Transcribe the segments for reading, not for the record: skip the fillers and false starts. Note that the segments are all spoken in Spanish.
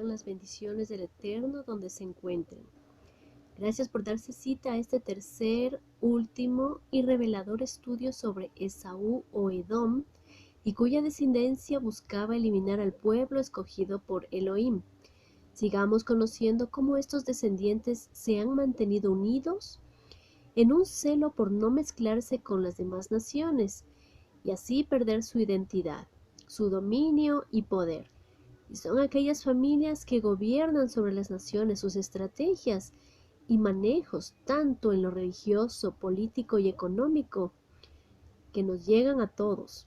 las bendiciones del Eterno donde se encuentren. Gracias por darse cita a este tercer, último y revelador estudio sobre Esaú o Edom, y cuya descendencia buscaba eliminar al pueblo escogido por Elohim. Sigamos conociendo cómo estos descendientes se han mantenido unidos en un celo por no mezclarse con las demás naciones y así perder su identidad, su dominio y poder. Y son aquellas familias que gobiernan sobre las naciones, sus estrategias y manejos, tanto en lo religioso, político y económico, que nos llegan a todos.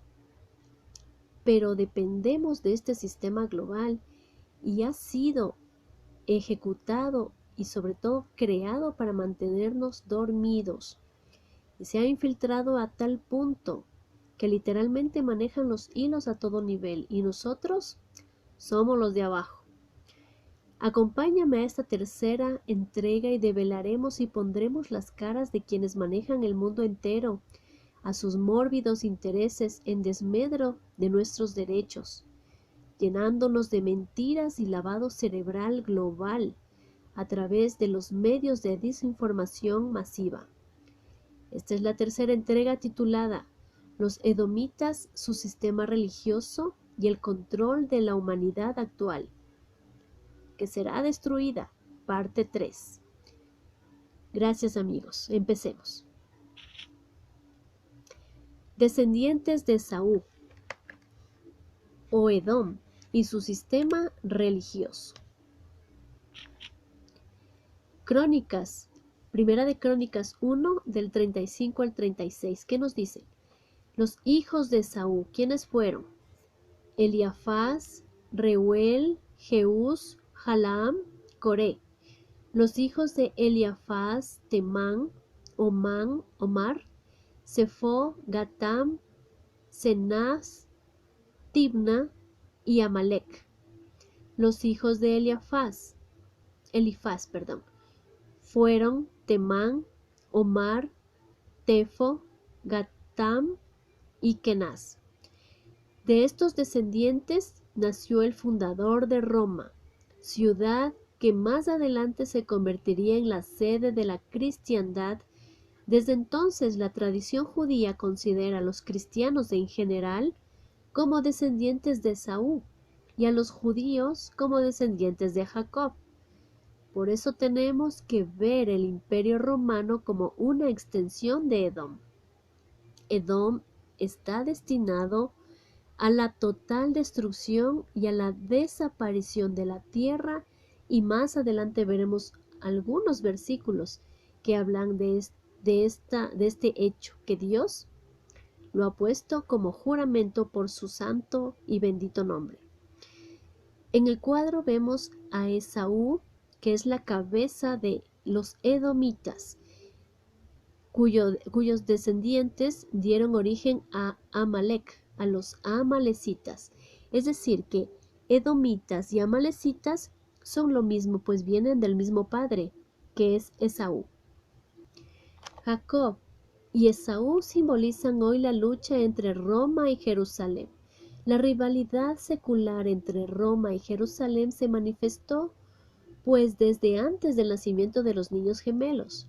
Pero dependemos de este sistema global y ha sido ejecutado y sobre todo creado para mantenernos dormidos. Y se ha infiltrado a tal punto que literalmente manejan los hilos a todo nivel y nosotros somos los de abajo. Acompáñame a esta tercera entrega y develaremos y pondremos las caras de quienes manejan el mundo entero a sus mórbidos intereses en desmedro de nuestros derechos, llenándonos de mentiras y lavado cerebral global a través de los medios de desinformación masiva. Esta es la tercera entrega titulada Los Edomitas, su sistema religioso y el control de la humanidad actual, que será destruida, parte 3. Gracias amigos, empecemos. Descendientes de Esaú o Edom y su sistema religioso. Crónicas, Primera de Crónicas 1 del 35 al 36, ¿qué nos dice? Los hijos de Esaú, ¿quiénes fueron? Eliafaz, Reuel, Jeús, Jaalam, Coré. Los hijos de Eliafaz, Temán, Omar, Sefo, Gatam, Cenaz, Tibna y Amalek. Los hijos de Elifaz, fueron Temán, Omar, Tefo, Gatam y Kenaz. De estos descendientes nació el fundador de Roma, ciudad que más adelante se convertiría en la sede de la cristiandad. Desde entonces la tradición judía considera a los cristianos en general como descendientes de Esaú y a los judíos como descendientes de Jacob. Por eso tenemos que ver el Imperio Romano como una extensión de Edom. Edom está destinado a la total destrucción y a la desaparición de la tierra, y más adelante veremos algunos versículos que hablan de este hecho, que Dios lo ha puesto como juramento por su santo y bendito nombre. En el cuadro vemos a Esaú, que es la cabeza de los edomitas, cuyos descendientes dieron origen a Amalek, a los amalecitas. Es decir, que edomitas y amalecitas son lo mismo, pues vienen del mismo padre, que es Esaú. Jacob y Esaú simbolizan hoy la lucha entre Roma y Jerusalén. La rivalidad secular entre Roma y Jerusalén se manifestó, pues desde antes del nacimiento de los niños gemelos.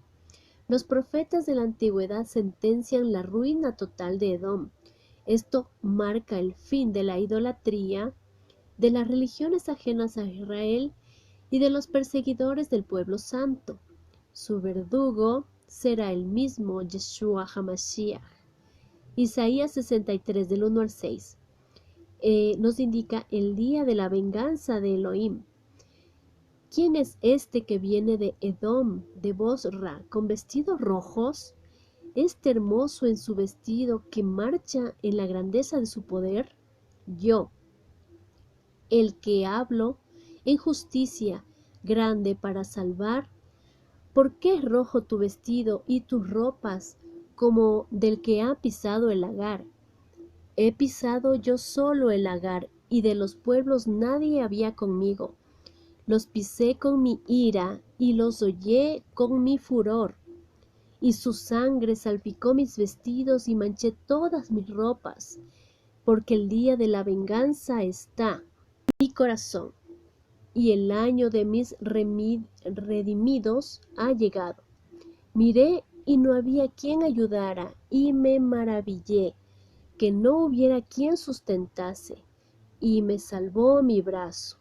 Los profetas de la antigüedad sentencian la ruina total de Edom. Esto marca el fin de la idolatría, de las religiones ajenas a Israel y de los perseguidores del pueblo santo. Su verdugo será el mismo Yeshua HaMashiach. Isaías 63 del 1 al 6 nos indica el día de la venganza de Elohim. ¿Quién es este que viene de Edom, de Bosra, con vestidos rojos? ¿Este hermoso en su vestido que marcha en la grandeza de su poder? Yo, el que hablo en justicia, grande para salvar. ¿Por qué es rojo tu vestido y tus ropas como del que ha pisado el lagar? He pisado yo solo el lagar, y de los pueblos nadie había conmigo. Los pisé con mi ira y los hollé con mi furor, y su sangre salpicó mis vestidos y manché todas mis ropas, porque el día de la venganza está en mi corazón. y el año de mis redimidos ha llegado. Miré y no había quien ayudara, y me maravillé que no hubiera quien sustentase, y me salvó mi brazo,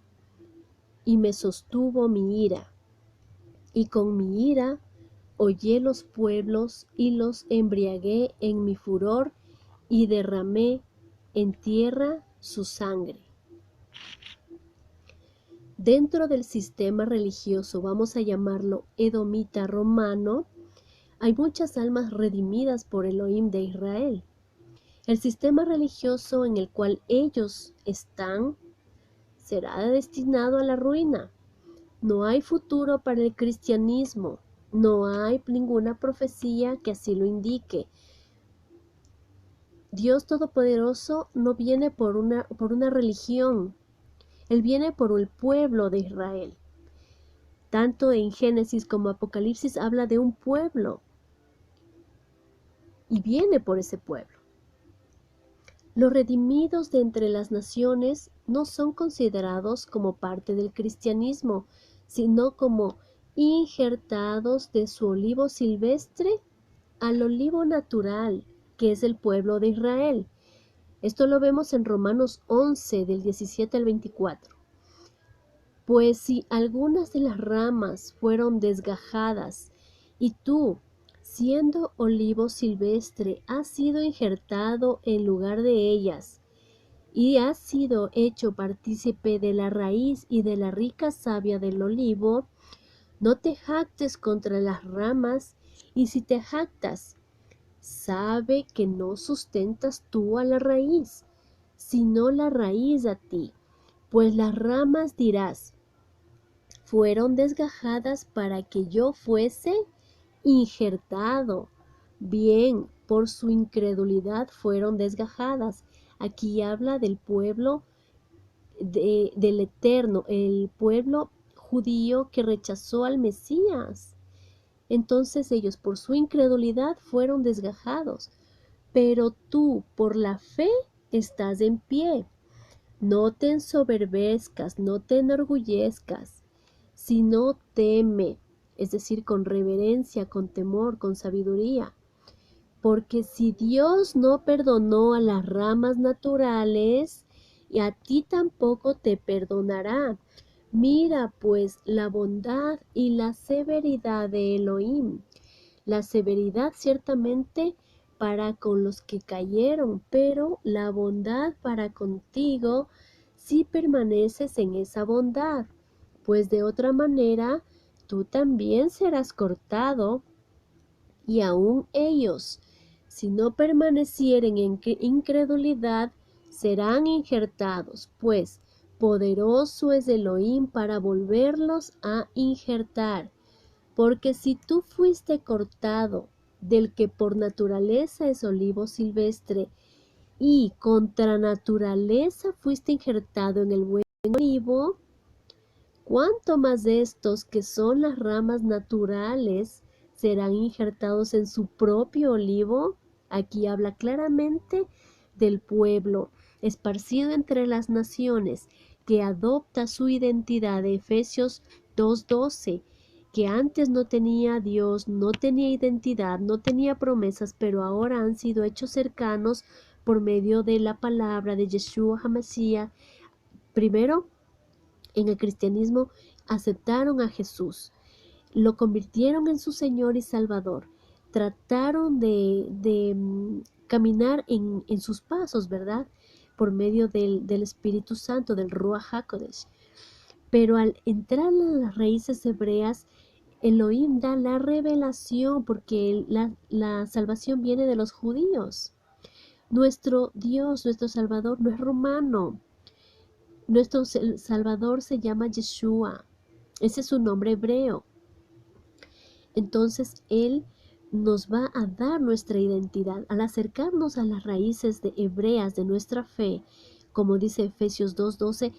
y me sostuvo mi ira. Y con mi ira hollé los pueblos, y los embriagué en mi furor, y derramé en tierra su sangre. Dentro del sistema religioso, vamos a llamarlo edomita romano, hay muchas almas redimidas por Elohim de Israel. El sistema religioso en el cual ellos están será destinado a la ruina. No hay futuro para el cristianismo. No hay ninguna profecía que así lo indique. Dios Todopoderoso no viene por una religión. Él viene por el pueblo de Israel. Tanto en Génesis como Apocalipsis habla de un pueblo. Y viene por ese pueblo. Los redimidos de entre las naciones no son considerados como parte del cristianismo, sino como injertados de su olivo silvestre al olivo natural, que es el pueblo de Israel. Esto lo vemos en Romanos 11, del 17 al 24. Pues si algunas de las ramas fueron desgajadas, y tú, siendo olivo silvestre, has sido injertado en lugar de ellas, y has sido hecho partícipe de la raíz y de la rica savia del olivo, no te jactes contra las ramas, y si te jactas, sabe que no sustentas tú a la raíz, sino la raíz a ti, pues las ramas dirás, fueron desgajadas para que yo fuese injertado. Bien, por su incredulidad fueron desgajadas. Aquí habla del pueblo del Eterno, el pueblo judío que rechazó al Mesías. Entonces ellos por su incredulidad fueron desgajados. Pero tú por la fe estás en pie. No te ensoberbezcas, no te enorgullezcas, sino teme, es decir, con reverencia, con temor, con sabiduría. Porque si Dios no perdonó a las ramas naturales, y a ti tampoco te perdonará. Mira pues la bondad y la severidad de Elohim. La severidad ciertamente para con los que cayeron, pero la bondad para contigo si permaneces en esa bondad, pues de otra manera tú también serás cortado, y aun ellos, si no permanecieren en incredulidad, serán injertados, pues poderoso es Elohim para volverlos a injertar. Porque si tú fuiste cortado del que por naturaleza es olivo silvestre, y contra naturaleza fuiste injertado en el buen olivo, ¿cuánto más de estos que son las ramas naturales serán injertados en su propio olivo? Aquí habla claramente del pueblo esparcido entre las naciones que adopta su identidad de Efesios 2:12, que antes no tenía Dios, no tenía identidad, no tenía promesas, pero ahora han sido hechos cercanos por medio de la palabra de Yeshua HaMashiach. Primero, en el cristianismo aceptaron a Jesús, lo convirtieron en su Señor y Salvador, trataron de caminar en sus pasos, ¿verdad? Por medio del Espíritu Santo, del Ruach HaKodesh. Pero al entrar a las raíces hebreas, Elohim da la revelación, porque la salvación viene de los judíos. Nuestro Dios, nuestro Salvador, no es romano. Nuestro Salvador se llama Yeshua. Ese es su nombre hebreo. Entonces Él nos va a dar nuestra identidad. Al acercarnos a las raíces hebreas de nuestra fe, como dice Efesios 2:12,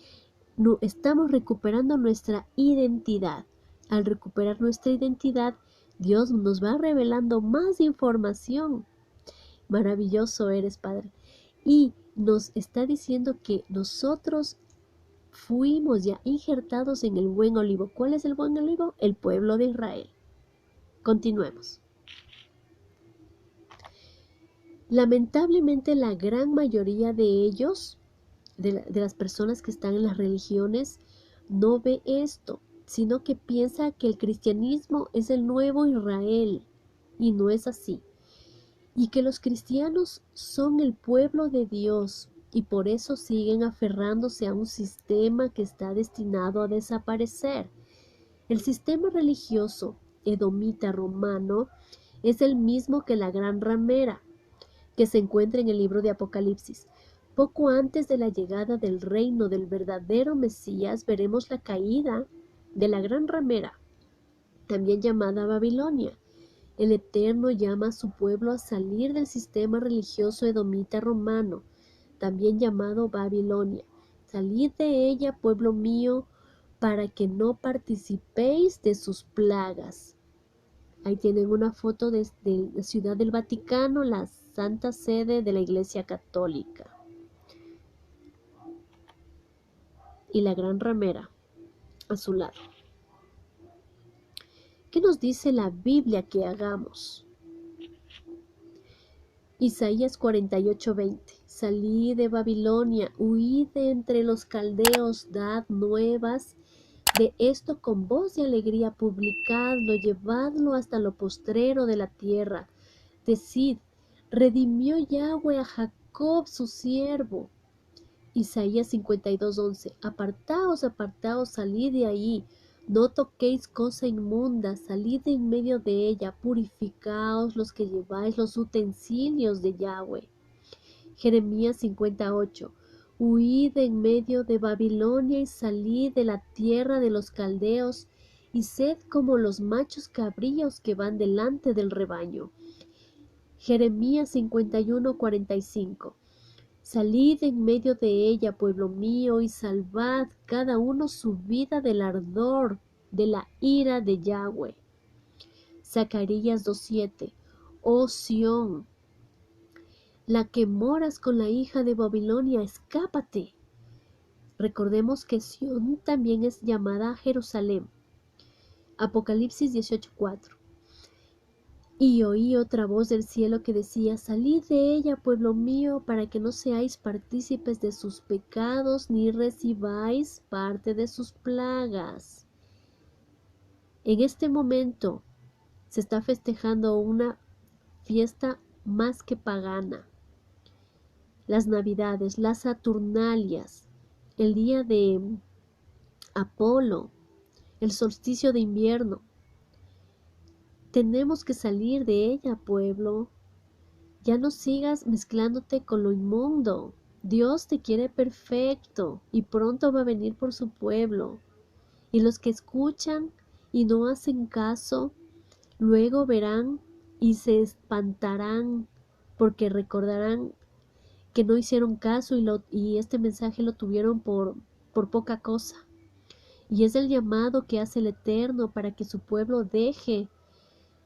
estamos recuperando nuestra identidad. Al recuperar nuestra identidad, Dios nos va revelando más información. Maravilloso eres, Padre. Y nos está diciendo que nosotros fuimos ya injertados en el buen olivo. ¿Cuál es el buen olivo? El pueblo de Israel. Continuemos. Lamentablemente la gran mayoría de ellos, de las personas que están en las religiones, no ve esto, sino que piensa que el cristianismo es el nuevo Israel, y no es así. Y que los cristianos son el pueblo de Dios, y por eso siguen aferrándose a un sistema que está destinado a desaparecer. El sistema religioso edomita romano es el mismo que la gran ramera, que se encuentra en el libro de Apocalipsis. Poco antes de la llegada del reino del verdadero Mesías, veremos la caída de la gran ramera, también llamada Babilonia. El Eterno llama a su pueblo a salir del sistema religioso edomita romano, también llamado Babilonia. Salid de ella, pueblo mío, para que no participéis de sus plagas. Ahí tienen una foto de la Ciudad del Vaticano, la Santa Sede de la Iglesia Católica. Y la gran ramera a su lado. ¿Qué nos dice la Biblia que hagamos? Isaías 48:20. Salid de Babilonia, huid de entre los caldeos, dad nuevas de esto con voz de alegría, publicadlo, llevadlo hasta lo postrero de la tierra. Decid, redimió Yahweh a Jacob su siervo. Isaías 52:11. Apartaos, apartaos, salid de ahí, no toquéis cosa inmunda, salid de en medio de ella, purificaos los que lleváis los utensilios de Yahweh. Jeremías 58. Huid en medio de Babilonia y salid de la tierra de los caldeos, y sed como los machos cabríos que van delante del rebaño. Jeremías 51:45. Salid en medio de ella, pueblo mío, y salvad cada uno su vida del ardor de la ira de Yahweh. Zacarías 2:7. Oh Sión, la que moras con la hija de Babilonia, escápate. Recordemos que Sión también es llamada Jerusalén. Apocalipsis 18:4. Y oí otra voz del cielo que decía, salid de ella, pueblo mío, para que no seáis partícipes de sus pecados, ni recibáis parte de sus plagas. En este momento se está festejando una fiesta más que pagana. Las Navidades, las Saturnalias, el día de Apolo, el solsticio de invierno. Tenemos que salir de ella, pueblo. Ya no sigas mezclándote con lo inmundo. Dios te quiere perfecto y pronto va a venir por su pueblo. Y los que escuchan y no hacen caso, luego verán y se espantarán porque recordarán que no hicieron caso y este mensaje lo tuvieron por poca cosa. Y es el llamado que hace el Eterno para que su pueblo deje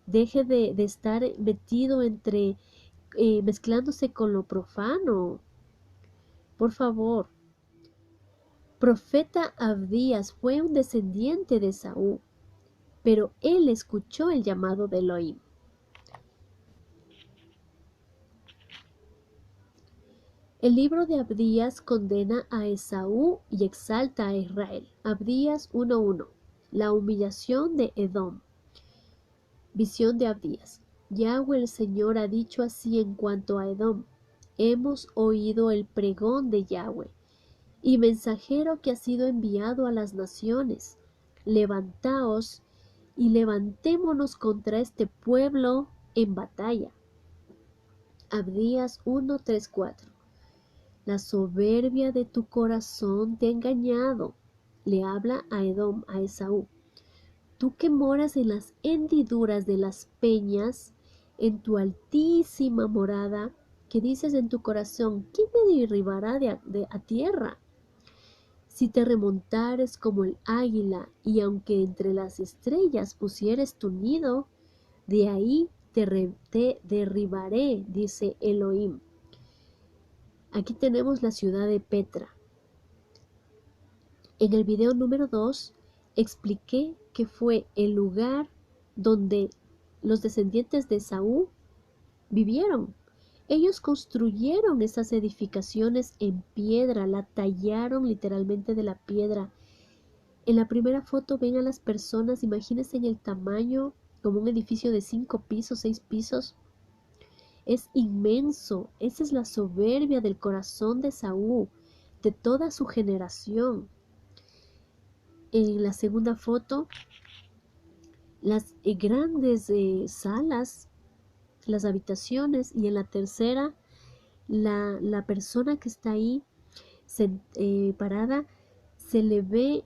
de estar metido entre, mezclándose con lo profano. Por favor. Profeta Abdías fue un descendiente de Saúl, pero él escuchó el llamado de Elohim. El libro de Abdías condena a Esaú y exalta a Israel. Abdías 1:1. La humillación de Edom. Visión de Abdías. Yahweh el Señor ha dicho así en cuanto a Edom. Hemos oído el pregón de Yahweh, y mensajero que ha sido enviado a las naciones. Levantaos y levantémonos contra este pueblo en batalla. Abdías 1:3-4. La soberbia de tu corazón te ha engañado. Le habla a Edom, a Esaú. Tú que moras en las hendiduras de las peñas, en tu altísima morada, que dices en tu corazón, ¿quién me derribará a tierra? Si te remontares como el águila, y aunque entre las estrellas pusieres tu nido, de ahí te derribaré, dice Elohim. Aquí tenemos la ciudad de Petra. En el video número 2 expliqué que fue el lugar donde los descendientes de Esaú vivieron. Ellos construyeron esas edificaciones en piedra, la tallaron literalmente de la piedra. En la primera foto ven a las personas, imagínense en el tamaño, como un edificio de 5 pisos, 6 pisos. Es inmenso. Esa es la soberbia del corazón de Esaú, de toda su generación. En la segunda foto, las grandes salas, las habitaciones, y en la tercera, la persona que está ahí parada, se le ve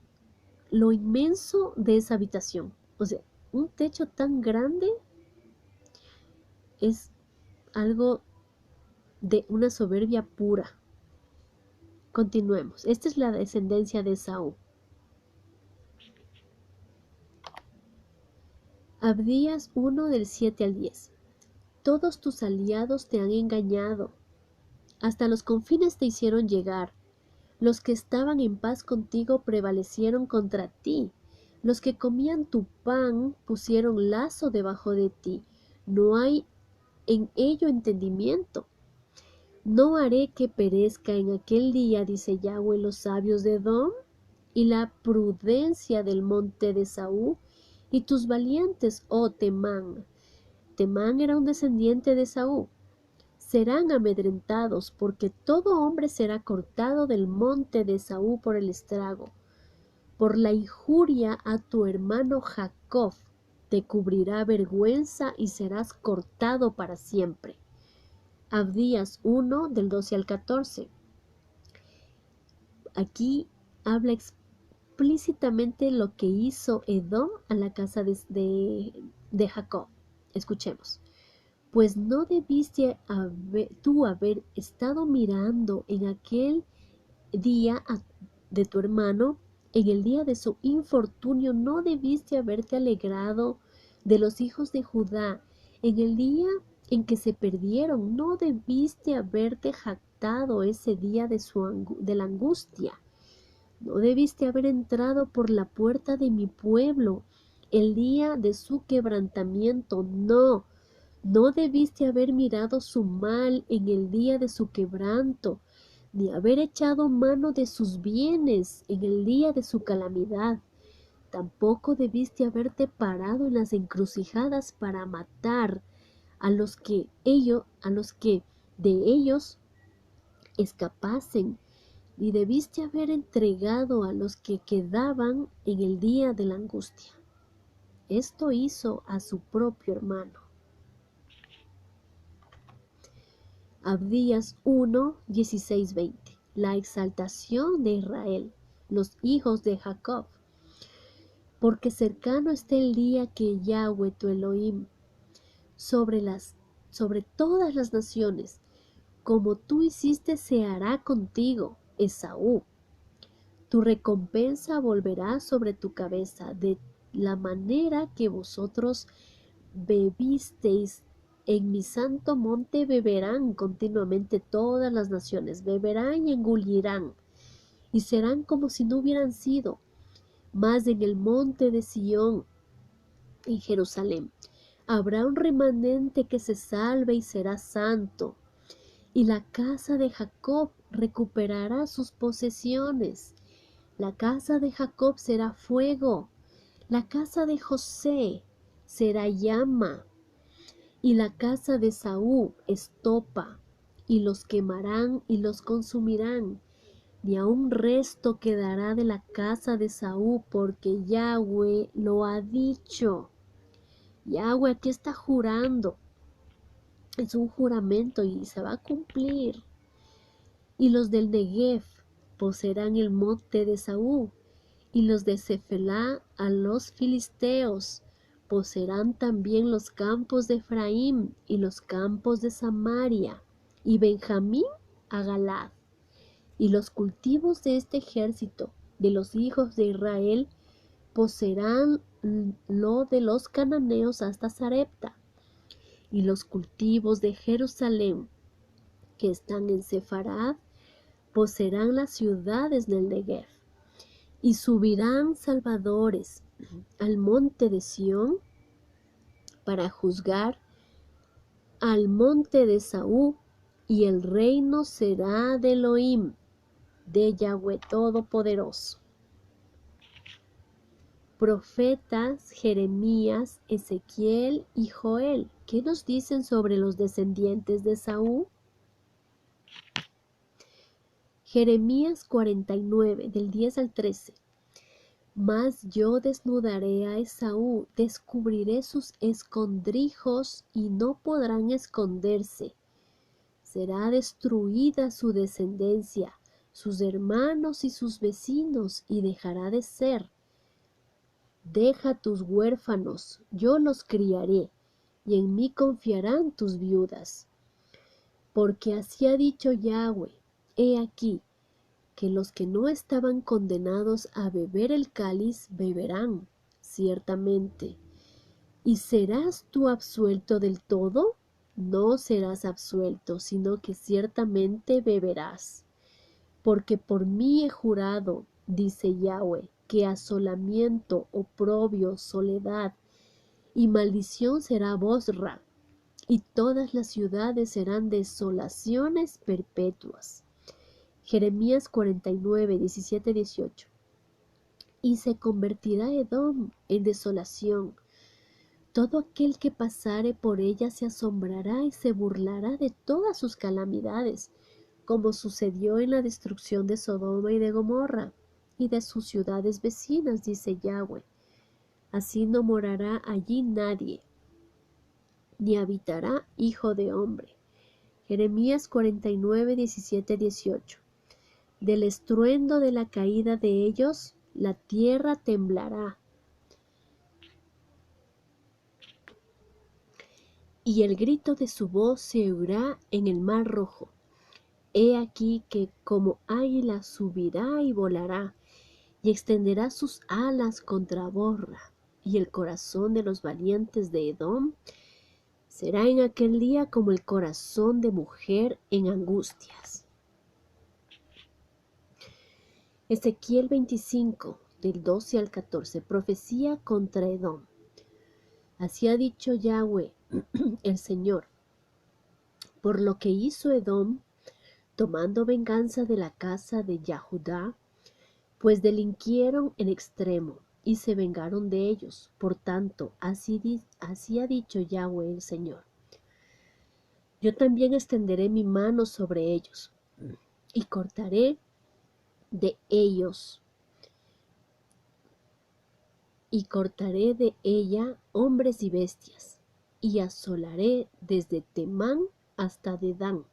lo inmenso de esa habitación. O sea, un techo tan grande es algo de una soberbia pura. Continuemos. Esta es la descendencia de Esaú. Abdías 1 del 7 al 10. Todos tus aliados te han engañado. Hasta los confines te hicieron llegar. Los que estaban en paz contigo prevalecieron contra ti. Los que comían tu pan pusieron lazo debajo de ti. No hay en ello entendimiento. No haré que perezca en aquel día, dice Yahweh, los sabios de Edom y la prudencia del monte de Esaú y tus valientes, oh Temán. Temán era un descendiente de Esaú. Serán amedrentados, porque todo hombre será cortado del monte de Esaú por el estrago. Por la injuria a tu hermano Jacob te cubrirá vergüenza y serás cortado para siempre. Abdías 1 del 12 al 14. Aquí habla explícitamente lo que hizo Edom a la casa de Jacob. Escuchemos. Pues no debiste tú haber estado mirando en aquel día de tu hermano, en el día de su infortunio, no debiste haberte alegrado de los hijos de Judá, en el día en que se perdieron, no debiste haberte jactado ese día de la angustia, no debiste haber entrado por la puerta de mi pueblo, el día de su quebrantamiento, no. No debiste haber mirado su mal en el día de su quebranto, ni haber echado mano de sus bienes en el día de su calamidad. Tampoco debiste haberte parado en las encrucijadas para matar a los que de ellos escapasen, ni debiste haber entregado a los que quedaban en el día de la angustia. Esto hizo a su propio hermano. Abdías 1, 16, 20. La exaltación de Israel, los hijos de Jacob. Porque cercano está el día que Yahweh tu Elohim sobre todas las naciones, como tú hiciste se hará contigo, Esaú. Tu recompensa volverá sobre tu cabeza, de la manera que vosotros bebisteis en mi santo monte, beberán continuamente todas las naciones, beberán y engullirán, y serán como si no hubieran sido. Mas en el monte de Sión, en Jerusalén, habrá un remanente que se salve y será santo, y la casa de Jacob recuperará sus posesiones. La casa de Jacob será fuego, la casa de José será llama, y la casa de Saúl estopa, y los quemarán y los consumirán. Ni aun resto quedará de la casa de Saúl, porque Yahweh lo ha dicho. Yahweh aquí está jurando. Es un juramento y se va a cumplir. Y los del Negev poseerán el monte de Saúl, y los de Cefelá a los filisteos. Poseerán también los campos de Efraín y los campos de Samaria, y Benjamín a Galad. Y los cultivos de este ejército de los hijos de Israel poseerán lo de los cananeos hasta Sarepta. Y los cultivos de Jerusalén que están en Sefarad poseerán las ciudades del Negev. Y subirán salvadores al monte de Sión para juzgar al monte de Esaú, y el reino será de Elohim, de Yahweh Todopoderoso. Profetas Jeremías, Ezequiel y Joel, ¿qué nos dicen sobre los descendientes de Esaú? Jeremías 49, del 10 al 13. Mas yo desnudaré a Esaú, descubriré sus escondrijos y no podrán esconderse. Será destruida su descendencia, sus hermanos y sus vecinos, y dejará de ser. Deja tus huérfanos, yo los criaré, y en mí confiarán tus viudas. Porque así ha dicho Yahweh, he aquí, que los que no estaban condenados a beber el cáliz beberán, ciertamente. ¿Y serás tú absuelto del todo? No serás absuelto, sino que ciertamente beberás. Porque por mí he jurado, dice Yahweh, que asolamiento, oprobio, soledad y maldición será Bosra, y todas las ciudades serán desolaciones perpetuas. Jeremías 49, 17, 18. Y se convertirá Edom en desolación. Todo aquel que pasare por ella se asombrará y se burlará de todas sus calamidades, como sucedió en la destrucción de Sodoma y de Gomorra, y de sus ciudades vecinas, dice Yahweh. Así no morará allí nadie, ni habitará hijo de hombre. Jeremías 49, 17, 18. Del estruendo de la caída de ellos, la tierra temblará, y el grito de su voz se oirá en el mar rojo. He aquí que como águila subirá y volará, y extenderá sus alas contra Borra, y el corazón de los valientes de Edom será en aquel día como el corazón de mujer en angustias. Ezequiel 25, del 12 al 14, profecía contra Edom. Así ha dicho Yahweh, el Señor, por lo que hizo Edom, tomando venganza de la casa de Yahudá, pues delinquieron en extremo, y se vengaron de ellos. Por tanto, así ha dicho Yahweh el Señor. Yo también extenderé mi mano sobre ellos, y cortaré de ellos, y cortaré de ella hombres y bestias, y asolaré desde Temán hasta Dedán.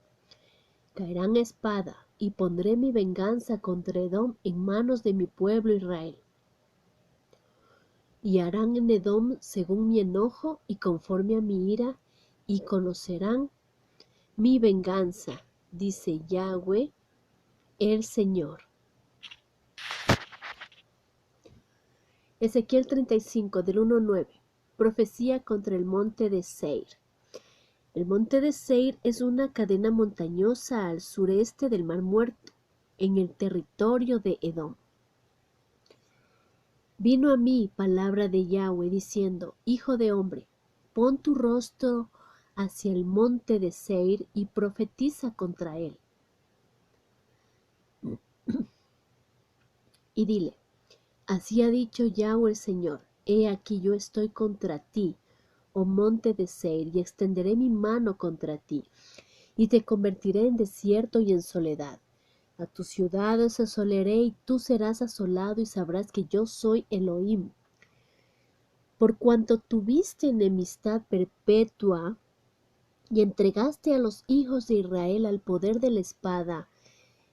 Caerán espada, y pondré mi venganza contra Edom en manos de mi pueblo Israel. Y harán en Edom según mi enojo y conforme a mi ira, y conocerán mi venganza, dice Yahweh, el Señor. Ezequiel 35, del 1 al 9. Profecía contra el monte de Seir. El monte de Seir es una cadena montañosa al sureste del Mar Muerto, en el territorio de Edom. Vino a mí palabra de Yahweh diciendo, Hijo de hombre, pon tu rostro hacia el monte de Seir y profetiza contra él. Y dile, así ha dicho Yahweh el Señor, he aquí yo estoy contra ti, oh monte de Seir, y extenderé mi mano contra ti, y te convertiré en desierto y en soledad. A tus ciudades asolaré, y tú serás asolado, y sabrás que yo soy Elohim. Por cuanto tuviste enemistad perpetua, y entregaste a los hijos de Israel al poder de la espada,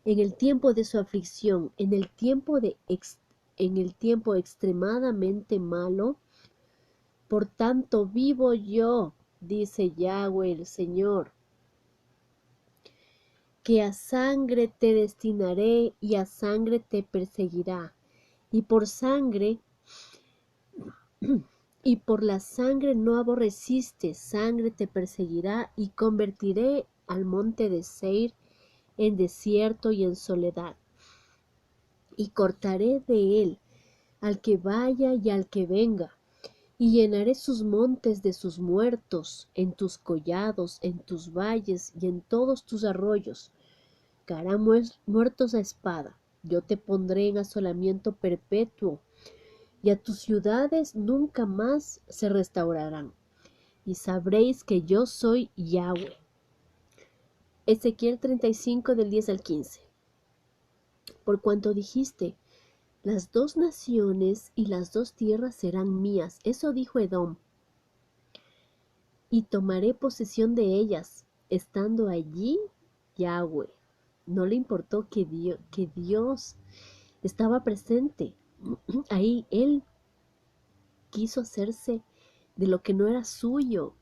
en el tiempo de su aflicción, en el tiempo extremadamente malo. Por tanto vivo yo, dice Yahweh el Señor, que a sangre te destinaré y a sangre te perseguirá, y por la sangre no aborreciste, sangre te perseguirá, y convertiré al monte de Seir en desierto y en soledad. y cortaré de él al que vaya y al que venga, y llenaré sus montes de sus muertos, en tus collados, en tus valles y en todos tus arroyos. Caerán muertos a espada. Yo te pondré en asolamiento perpetuo, y a tus ciudades nunca más se restaurarán. Y sabréis que yo soy Yahweh. Ezequiel 35 del 10 al 15. Por cuanto dijiste, las dos naciones y las dos tierras serán mías, eso dijo Edom, y tomaré posesión de ellas, estando allí Yahweh. No le importó que Dios estaba presente. Ahí él quiso hacerse de lo que no era suyo.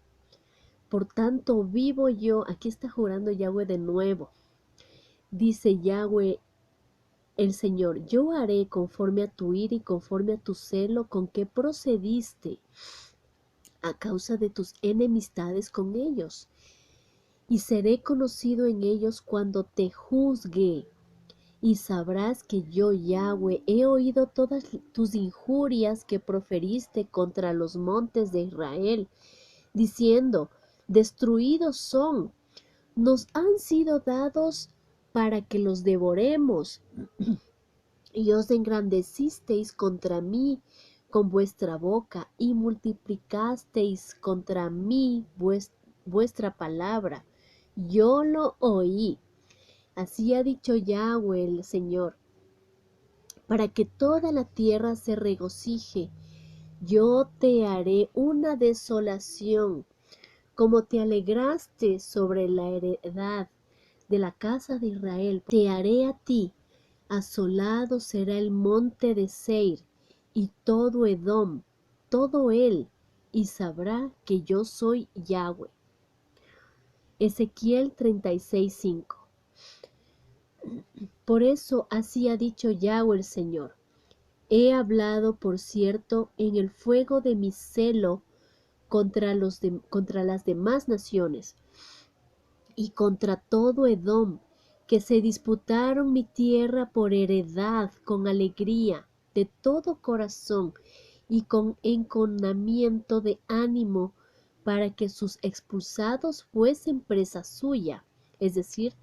Por tanto, vivo yo. Aquí está jurando Yahweh de nuevo. Dice Yahweh el Señor, yo haré conforme a tu ira y conforme a tu celo con que procediste a causa de tus enemistades con ellos. Y seré conocido en ellos cuando te juzgue. Y sabrás que yo, Yahweh, he oído todas tus injurias que proferiste contra los montes de Israel, diciendo, destruidos son, nos han sido dados para que los devoremos. Y os engrandecisteis contra mí con vuestra boca, y multiplicasteis contra mí vuestra palabra. Yo lo oí. Así ha dicho Yahweh el Señor, para que toda la tierra se regocije. Yo te haré una desolación, como te alegraste sobre la heredad de la casa de Israel. Te haré a ti, asolado será el monte de Seir, y todo Edom, todo él, y sabrá que yo soy Yahweh. Ezequiel 36:5. Por eso así ha dicho Yahweh el Señor. He hablado, por cierto, en el fuego de mi celo contra las demás naciones y contra todo Edom, que se disputaron mi tierra por heredad con alegría de todo corazón y con enconamiento de ánimo, para que sus expulsados fuesen presa suya, es decir,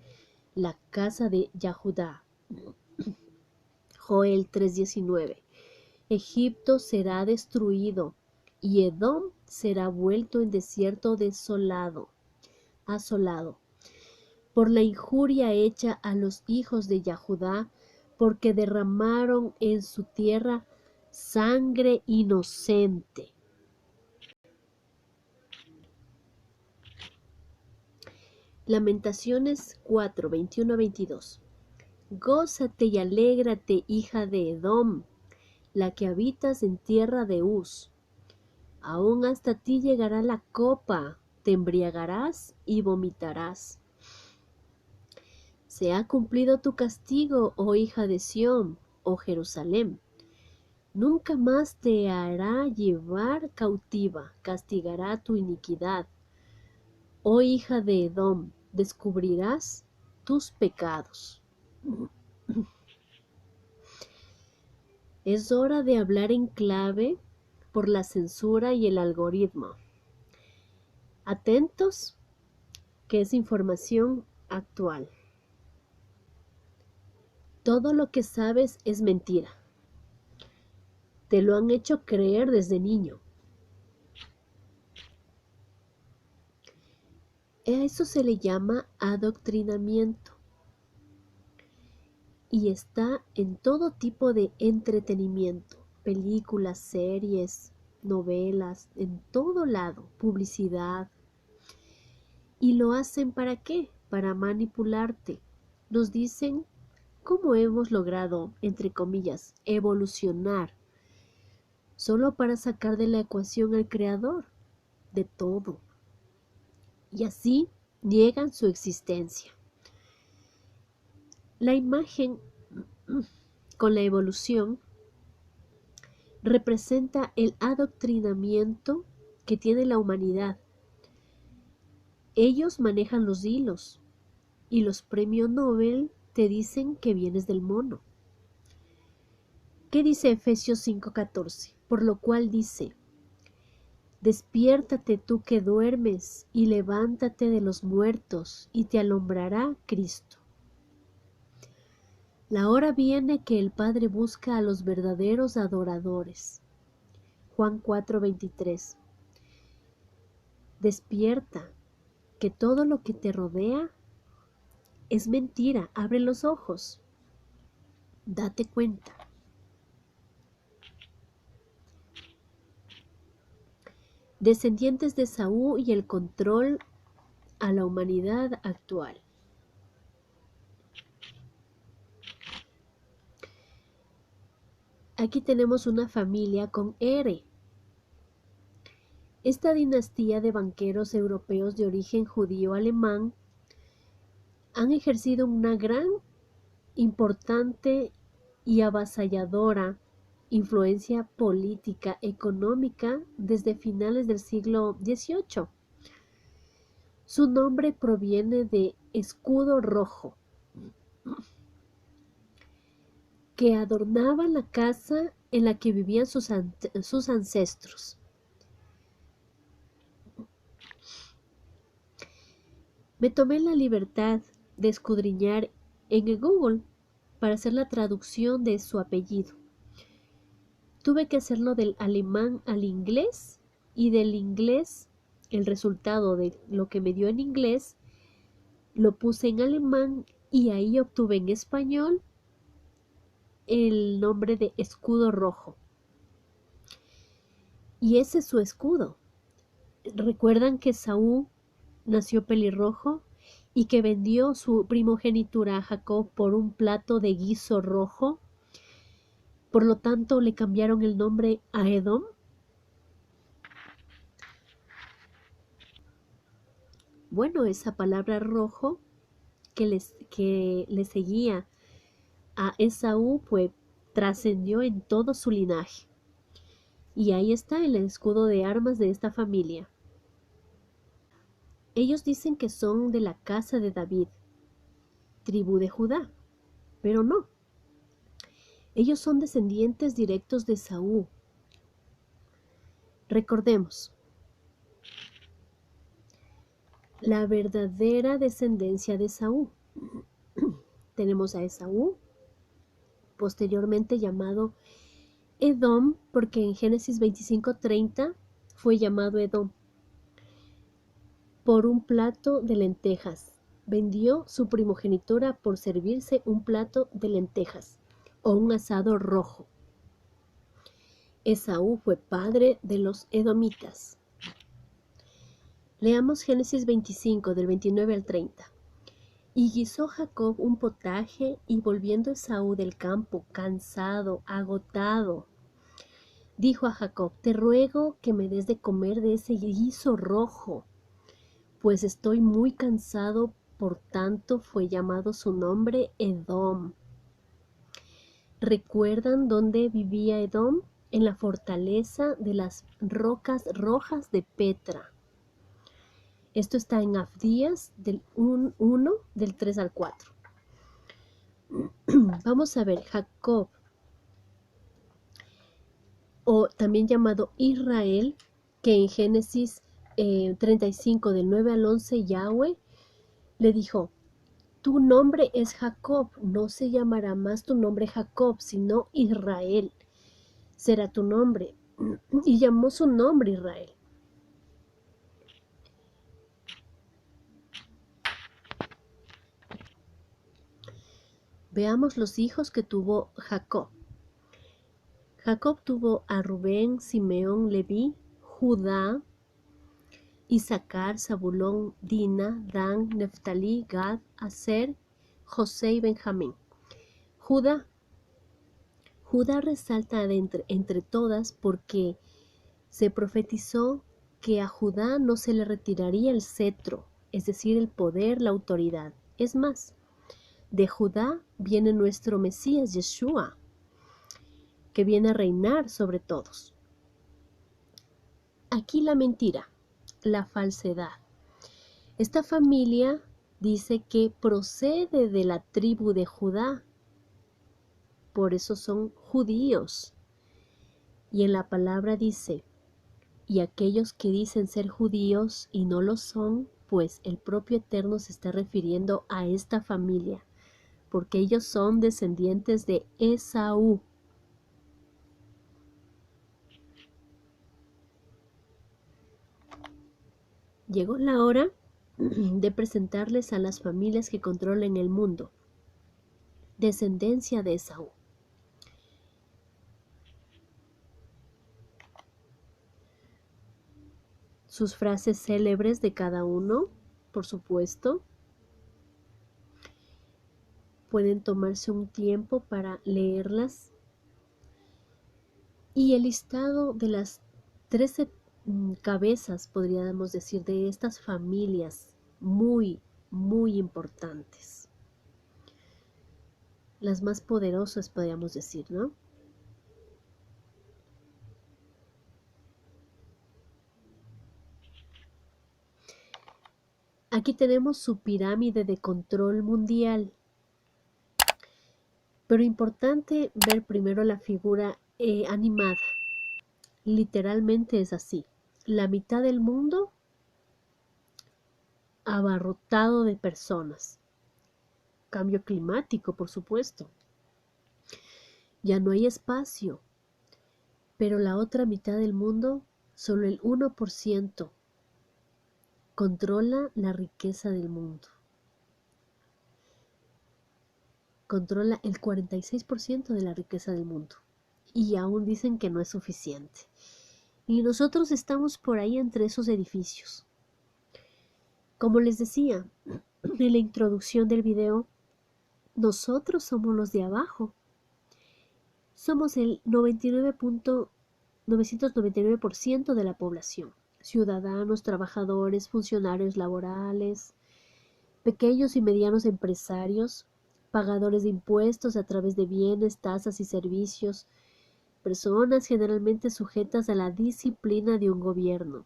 la casa de Yahudá. Joel 3:19. Egipto será destruido y Edom será vuelto en desierto asolado, por la injuria hecha a los hijos de Yahudá, porque derramaron en su tierra sangre inocente. Lamentaciones 4, 21 a 22. Gózate y alégrate, hija de Edom, la que habitas en tierra de Uz. Aún hasta ti llegará la copa, te embriagarás y vomitarás. Se ha cumplido tu castigo, oh hija de Sión, oh Jerusalén. Nunca más te hará llevar cautiva, castigará tu iniquidad. Oh hija de Edom, descubrirás tus pecados. Es hora de hablar en clave por la censura y el algoritmo. Atentos, que es información actual. Todo lo que sabes es mentira. Te lo han hecho creer desde niño. A eso se le llama adoctrinamiento. Y está en todo tipo de entretenimiento, películas, series, novelas, en todo lado, publicidad. ¿Y lo hacen para qué? Para manipularte. Nos dicen cómo hemos logrado, entre comillas, evolucionar, solo para sacar de la ecuación al creador de todo. Y así niegan su existencia. La imagen con la evolución representa el adoctrinamiento que tiene la humanidad. Ellos manejan los hilos y los premios Nobel te dicen que vienes del mono. ¿Qué dice Efesios 5:14? Por lo cual dice: despiértate tú que duermes, y levántate de los muertos, y te alumbrará Cristo. La hora viene que el Padre busca a los verdaderos adoradores. Juan 4:23. Despierta, que todo lo que te rodea es mentira. Abre los ojos. Date cuenta. Descendientes de Esaú y el control a la humanidad actual. Aquí tenemos una familia con R. Esta dinastía de banqueros europeos de origen judío-alemán han ejercido una gran, importante y avasalladora influencia política, económica desde finales del siglo XVIII. Su nombre proviene de escudo rojo, que adornaba la casa en la que vivían sus ancestros. Me tomé la libertad de escudriñar en el Google para hacer la traducción de su apellido. Tuve que hacerlo del alemán al inglés y del inglés, el resultado de lo que me dio en inglés, lo puse en alemán y ahí obtuve en español el nombre de escudo rojo. Y ese es su escudo. ¿Recuerdan que Saúl nació pelirrojo y que vendió su primogenitura a Jacob por un plato de guiso rojo? Por lo tanto, le cambiaron el nombre a Edom. Bueno, esa palabra rojo que le seguía a Esaú, pues trascendió en todo su linaje. Y ahí está el escudo de armas de esta familia. Ellos dicen que son de la casa de David, tribu de Judá, pero no. Ellos son descendientes directos de Saúl. Recordemos, la verdadera descendencia de Saúl. Tenemos a Esaú, posteriormente llamado Edom, porque en Génesis 25:30 fue llamado Edom, por un plato de lentejas. Vendió su primogenitura por servirse un plato de lentejas o un asado rojo. Esaú fue padre de los edomitas. Leamos Génesis 25, del 29 al 30. Y guisó Jacob un potaje, y volviendo Esaú del campo, cansado, agotado, dijo a Jacob: te ruego que me des de comer de ese guiso rojo, pues estoy muy cansado. Por tanto fue llamado su nombre Edom. ¿Recuerdan dónde vivía Edom? En la fortaleza de las rocas rojas de Petra. Esto está en Abdías del 1, del 3 al 4. Vamos a ver, Jacob, o también llamado Israel, que en Génesis 35, del 9 al 11, Yahweh le dijo: tu nombre es Jacob, no se llamará más tu nombre Jacob, sino Israel será tu nombre. Y llamó su nombre Israel. Veamos los hijos que tuvo Jacob. Jacob tuvo a Rubén, Simeón, Leví, Judá, Isaacar, Zabulón, Dina, Dan, Neftalí, Gad, Aser, José y Benjamín. Judá resalta entre todas porque se profetizó que a Judá no se le retiraría el cetro, es decir, el poder, la autoridad. Es más, de Judá viene nuestro Mesías, Yeshua, que viene a reinar sobre todos. Aquí la mentira, la falsedad. Esta familia dice que procede de la tribu de Judá, por eso son judíos. Y en la palabra dice, y aquellos que dicen ser judíos y no lo son, pues el propio Eterno se está refiriendo a esta familia, porque ellos son descendientes de Esaú. Llegó la hora de presentarles a las familias que controlan el mundo, descendencia de Esaú. Sus frases célebres de cada uno, por supuesto. Pueden tomarse un tiempo para leerlas. Y el listado de las 13 cabezas, podríamos decir, de estas familias muy, muy importantes. Las más poderosas, podríamos decir, ¿no? Aquí tenemos su pirámide de control mundial. Pero importante ver primero la figura animada. Literalmente es así. La mitad del mundo abarrotado de personas. Cambio climático, por supuesto. Ya no hay espacio. Pero la otra mitad del mundo, solo el 1%, controla la riqueza del mundo. Controla el 46% de la riqueza del mundo. Y aún dicen que no es suficiente. Y nosotros estamos por ahí entre esos edificios. Como les decía en la introducción del video, nosotros somos los de abajo. Somos el 99.999% de la población. Ciudadanos, trabajadores, funcionarios laborales, pequeños y medianos empresarios, pagadores de impuestos a través de bienes, tasas y servicios, personas generalmente sujetas a la disciplina de un gobierno.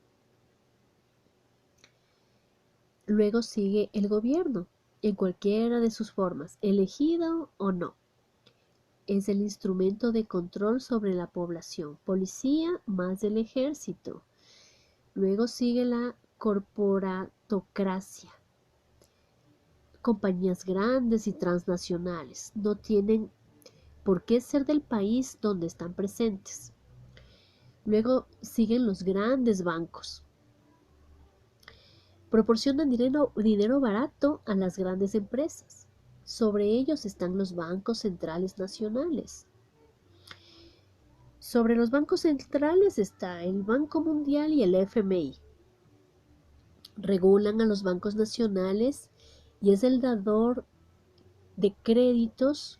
Luego sigue el gobierno, en cualquiera de sus formas, elegido o no. Es el instrumento de control sobre la población. Policía más el ejército. Luego sigue la corporatocracia. Compañías grandes y transnacionales no tienen por qué ser del país donde están presentes. Luego siguen los grandes bancos. Proporcionan dinero barato a las grandes empresas. Sobre ellos están los bancos centrales nacionales. Sobre los bancos centrales está el Banco Mundial y el FMI. Regulan a los bancos nacionales y es el dador de créditos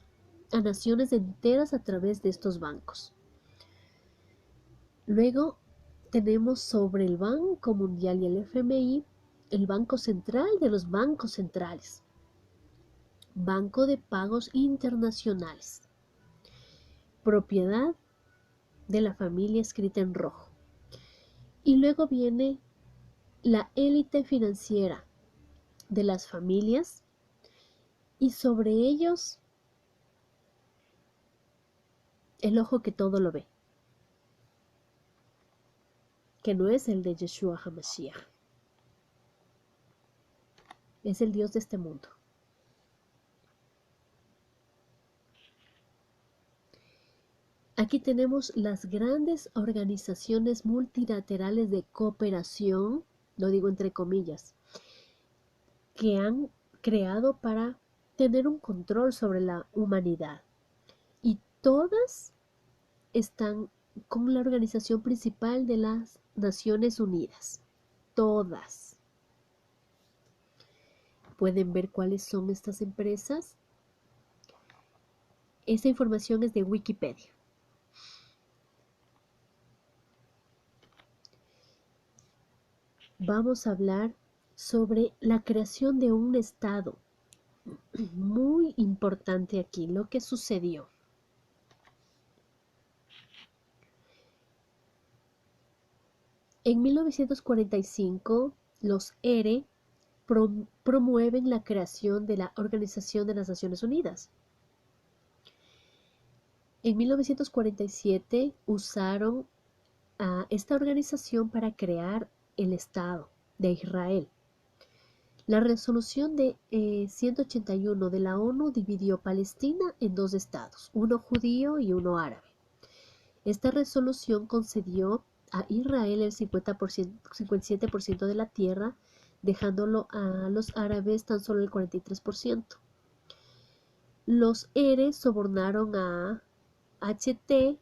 a naciones enteras a través de estos bancos. Luego tenemos sobre el Banco Mundial y el FMI el Banco Central de los bancos centrales. Banco de Pagos Internacionales. Propiedad de la familia escrita en rojo. Y luego viene la élite financiera de las familias y sobre ellos el ojo que todo lo ve, que no es el de Yeshua HaMashiach, es el Dios de este mundo. Aquí tenemos las grandes organizaciones multilaterales de cooperación, lo digo entre comillas, que han creado para tener un control sobre la humanidad. Y todas están con la organización principal de las Naciones Unidas. Todas. ¿Pueden ver cuáles son estas empresas? Esta información es de Wikipedia. Vamos a hablar sobre la creación de un Estado. Muy importante aquí lo que sucedió. En 1945, los ERE promueven la creación de la Organización de las Naciones Unidas. En 1947 usaron a esta organización para crear el Estado de Israel. La resolución de 181 de la ONU dividió Palestina en dos estados, uno judío y uno árabe. Esta resolución concedió a Israel el 57% de la tierra, dejándolo a los árabes tan solo el 43%. Los Eres sobornaron a HT,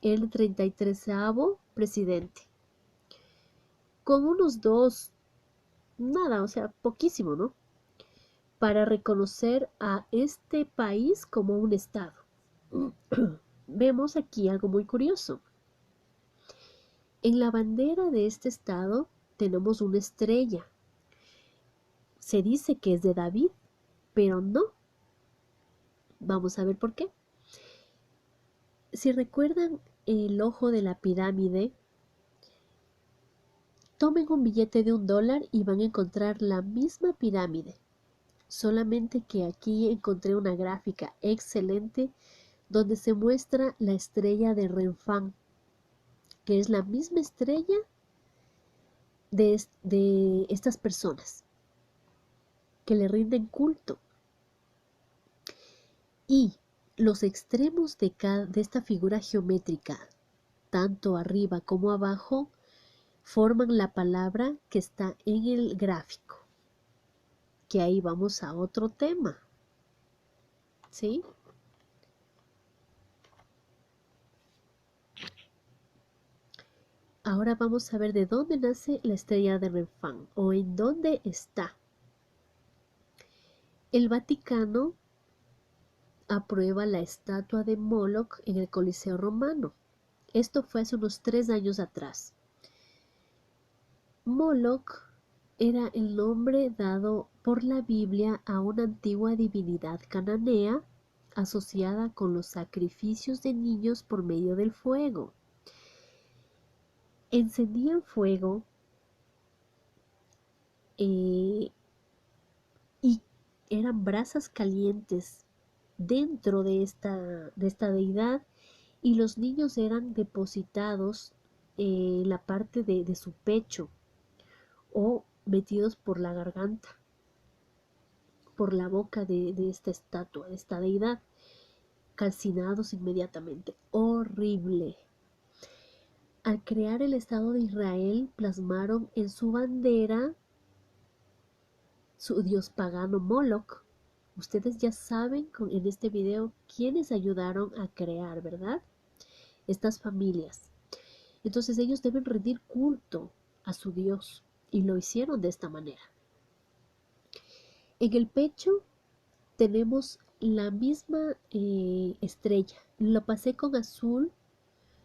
el 33º presidente, con unos dos, nada, o sea, poquísimo, ¿no? Para reconocer a este país como un estado. Vemos aquí algo muy curioso. En la bandera de este estado tenemos una estrella. Se dice que es de David, pero no. Vamos a ver por qué. Si recuerdan el ojo de la pirámide, tomen un billete de $1 y van a encontrar la misma pirámide. Solamente que aquí encontré una gráfica excelente donde se muestra la estrella de Renfán, que es la misma estrella de estas personas que le rinden culto. Y los extremos de esta figura geométrica, tanto arriba como abajo, forman la palabra que está en el gráfico. Que ahí vamos a otro tema. ¿Sí? Ahora vamos a ver de dónde nace la estrella de Renfán o en dónde está. El Vaticano aprueba la estatua de Moloch en el Coliseo Romano. Esto fue hace unos 3 años atrás. Moloch era el nombre dado por la Biblia a una antigua divinidad cananea asociada con los sacrificios de niños por medio del fuego. Encendían fuego y eran brasas calientes dentro de esta deidad, y los niños eran depositados en la parte de su pecho o metidos por la garganta, por la boca de esta estatua, de esta deidad, calcinados inmediatamente. Horrible. Al crear el Estado de Israel, plasmaron en su bandera su dios pagano Moloch. Ustedes ya saben en este video quiénes ayudaron a crear, ¿verdad? Estas familias. Entonces ellos deben rendir culto a su dios y lo hicieron de esta manera. En el pecho tenemos la misma estrella. Lo pasé con azul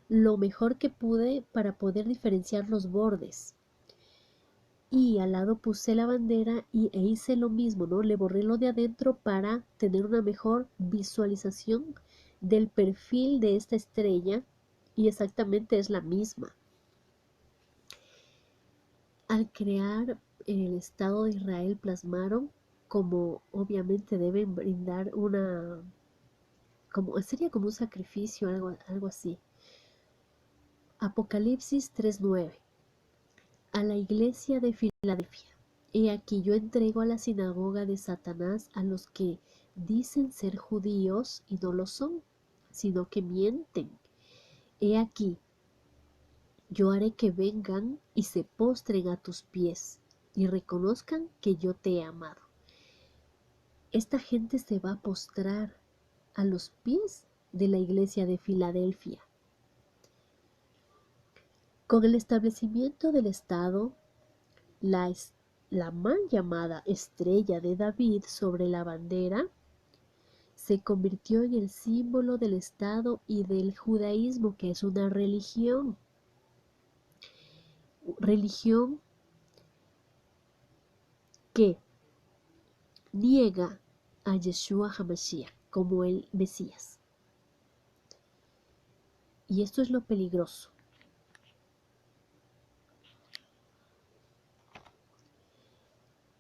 lo mejor que pude para poder diferenciar los bordes. Y al lado puse la bandera e hice lo mismo, ¿no? Le borré lo de adentro para tener una mejor visualización del perfil de esta estrella, y exactamente es la misma. Al crear el Estado de Israel plasmaron como obviamente deben brindar sería como un sacrificio, algo así. Apocalipsis 3:9. A la iglesia de Filadelfia. He aquí yo entrego a la sinagoga de Satanás a los que dicen ser judíos y no lo son, sino que mienten. He aquí, yo haré que vengan y se postren a tus pies y reconozcan que yo te he amado. Esta gente se va a postrar a los pies de la iglesia de Filadelfia. Con el establecimiento del Estado, la mal llamada estrella de David sobre la bandera se convirtió en el símbolo del Estado y del judaísmo, que es una religión que niega a Yeshua HaMashiach como el Mesías. Y esto es lo peligroso.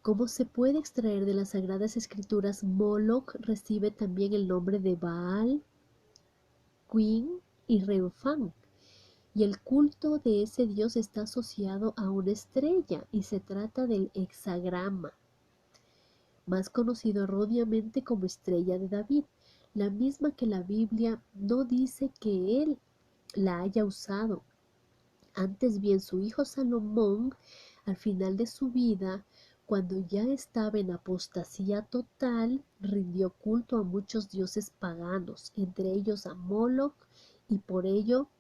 Como se puede extraer de las Sagradas Escrituras, Moloch recibe también el nombre de Baal Quin y Renfán. Y el culto de ese dios está asociado a una estrella y se trata del hexagrama, más conocido erróneamente como estrella de David, la misma que la Biblia no dice que él la haya usado. Antes bien, su hijo Salomón, al final de su vida, cuando ya estaba en apostasía total, rindió culto a muchos dioses paganos, entre ellos a Moloch, y por ello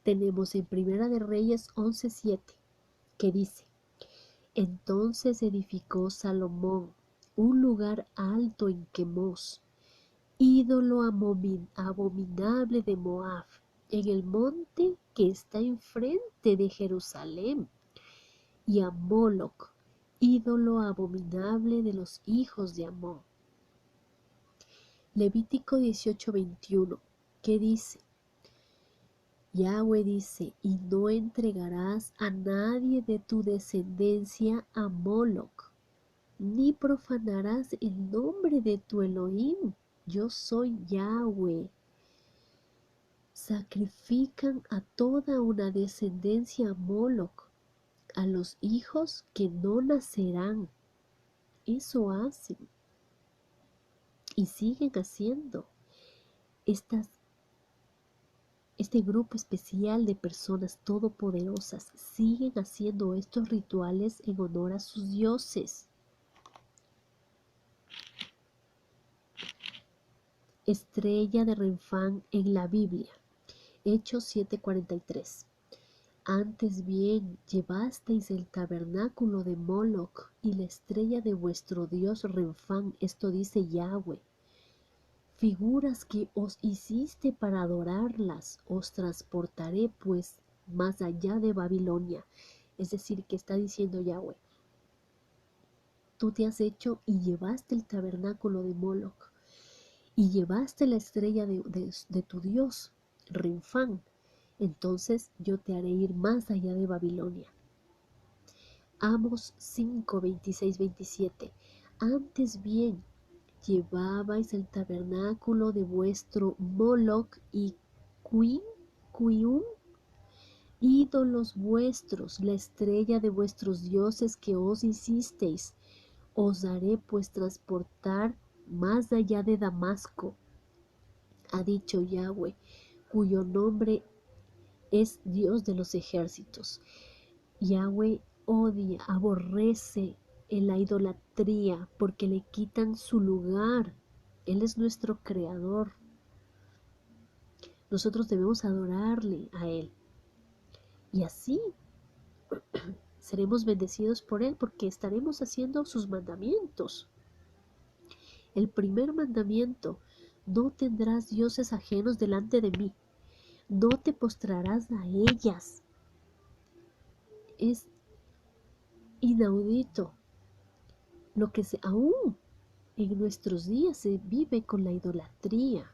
tenemos en Primera de Reyes 11:7, que dice: Entonces edificó Salomón un lugar alto en Quemos, ídolo abominable de Moab, en el monte que está enfrente de Jerusalén, y a Moloch, ídolo abominable de los hijos de Amón. Levítico 18:21, que dice: Yahweh dice, y no entregarás a nadie de tu descendencia a Moloch, ni profanarás el nombre de tu Elohim. Yo soy Yahweh. Sacrifican a toda una descendencia a Moloch, a los hijos que no nacerán. Eso hacen y siguen haciendo este grupo especial de personas todopoderosas. Siguen haciendo estos rituales en honor a sus dioses. Estrella de Renfán en la Biblia. Hechos 7:43. Antes bien llevasteis el tabernáculo de Moloch y la estrella de vuestro dios Renfán, esto dice Yahweh, figuras que os hiciste para adorarlas, os transportaré pues más allá de Babilonia. Es decir, que está diciendo Yahweh, tú te has hecho y llevaste el tabernáculo de Moloch y llevaste la estrella de tu dios Renfán, entonces yo te haré ir más allá de Babilonia. Amos 5:26-27. Antes bien llevabais el tabernáculo de vuestro Moloch y Quium, ídolos vuestros, la estrella de vuestros dioses que os hicisteis. Os haré pues transportar más allá de Damasco, ha dicho Yahweh, cuyo nombre es Dios de los ejércitos. Yahweh odia, aborrece en la idolatría porque le quitan su lugar. Él es nuestro creador. Nosotros debemos adorarle a Él. Y así seremos bendecidos por Él porque estaremos haciendo sus mandamientos. El primer mandamiento: no tendrás dioses ajenos delante de mí. No te postrarás a ellas. Es inaudito lo que aún en nuestros días se vive con la idolatría,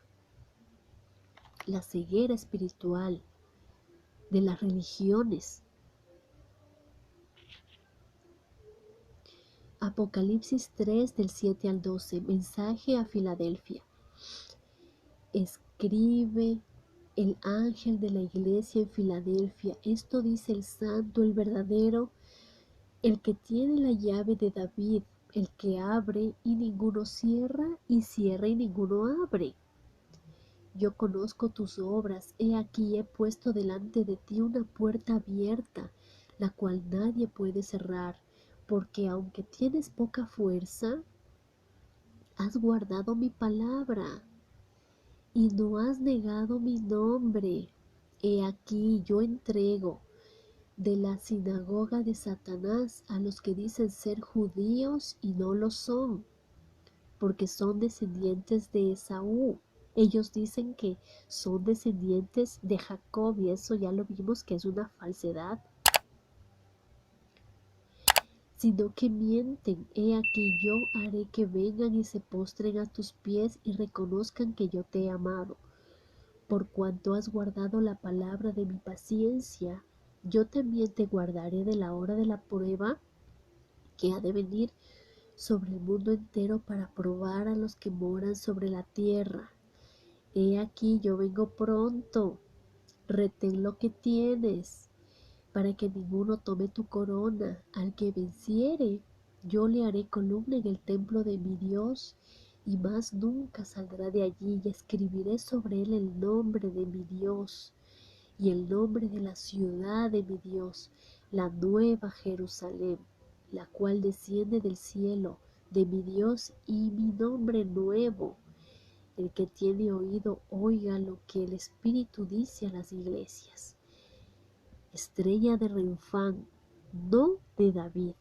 la ceguera espiritual de las religiones. Apocalipsis 3 del 7 al 12, mensaje a Filadelfia. Escribe el ángel de la iglesia en Filadelfia: esto dice el santo, el verdadero, el que tiene la llave de David, el que abre y ninguno cierra, y cierra y ninguno abre. Yo conozco tus obras, he aquí he puesto delante de ti una puerta abierta, la cual nadie puede cerrar, porque aunque tienes poca fuerza, has guardado mi palabra y no has negado mi nombre. He aquí yo entrego de la sinagoga de Satanás a los que dicen ser judíos y no lo son, porque son descendientes de Esaú. Ellos dicen que son descendientes de Jacob y eso ya lo vimos que es una falsedad, sino que mienten. He aquí yo haré que vengan y se postren a tus pies y reconozcan que yo te he amado. Por cuanto has guardado la palabra de mi paciencia, yo también te guardaré de la hora de la prueba que ha de venir sobre el mundo entero para probar a los que moran sobre la tierra. He aquí yo vengo pronto, retén lo que tienes, para que ninguno tome tu corona. Al que venciere, yo le haré columna en el templo de mi Dios, y más nunca saldrá de allí, y escribiré sobre él el nombre de mi Dios y el nombre de la ciudad de mi Dios, la nueva Jerusalén, la cual desciende del cielo de mi Dios, y mi nombre nuevo. El que tiene oído, oiga lo que el Espíritu dice a las iglesias. Estrella de Renfán, no de David,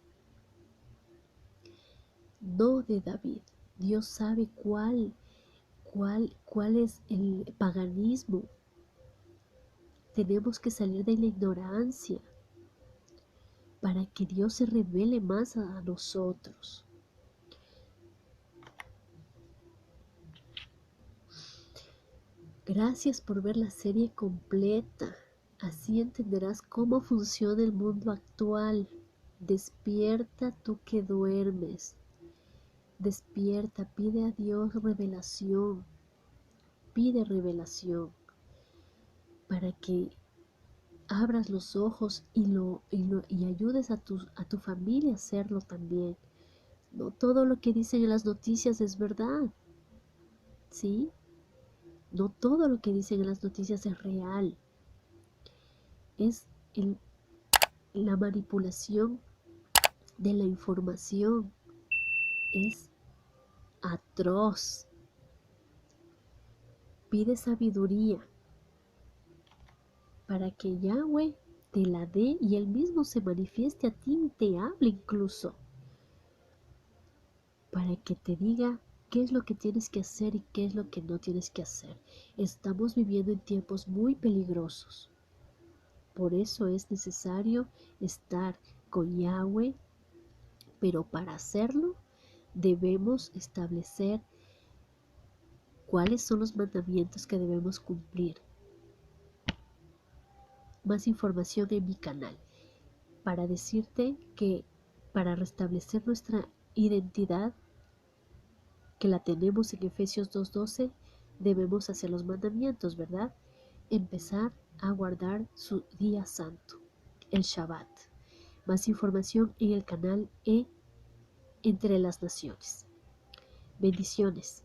no de David. Dios sabe cuál es el paganismo. Tenemos que salir de la ignorancia para que Dios se revele más a nosotros. Gracias por ver la serie completa. Así entenderás cómo funciona el mundo actual. Despierta tú que duermes. Despierta, pide a Dios revelación. Pide revelación para que abras los ojos y ayudes a tu familia a hacerlo también. No todo lo que dicen en las noticias es verdad, ¿sí? No todo lo que dicen en las noticias es real. Es la manipulación de la información. Es atroz. Pide sabiduría para que Yahweh te la dé y Él mismo se manifieste a ti y te hable incluso, para que te diga qué es lo que tienes que hacer y qué es lo que no tienes que hacer. Estamos viviendo en tiempos muy peligrosos. Por eso es necesario estar con Yahweh, pero para hacerlo debemos establecer cuáles son los mandamientos que debemos cumplir. Más información en mi canal para decirte que para restablecer nuestra identidad, que la tenemos en Efesios 2:12, debemos hacer los mandamientos, ¿verdad? Empezar a guardar su día santo, el Shabbat. Más información en el canal Entre las Naciones. Bendiciones.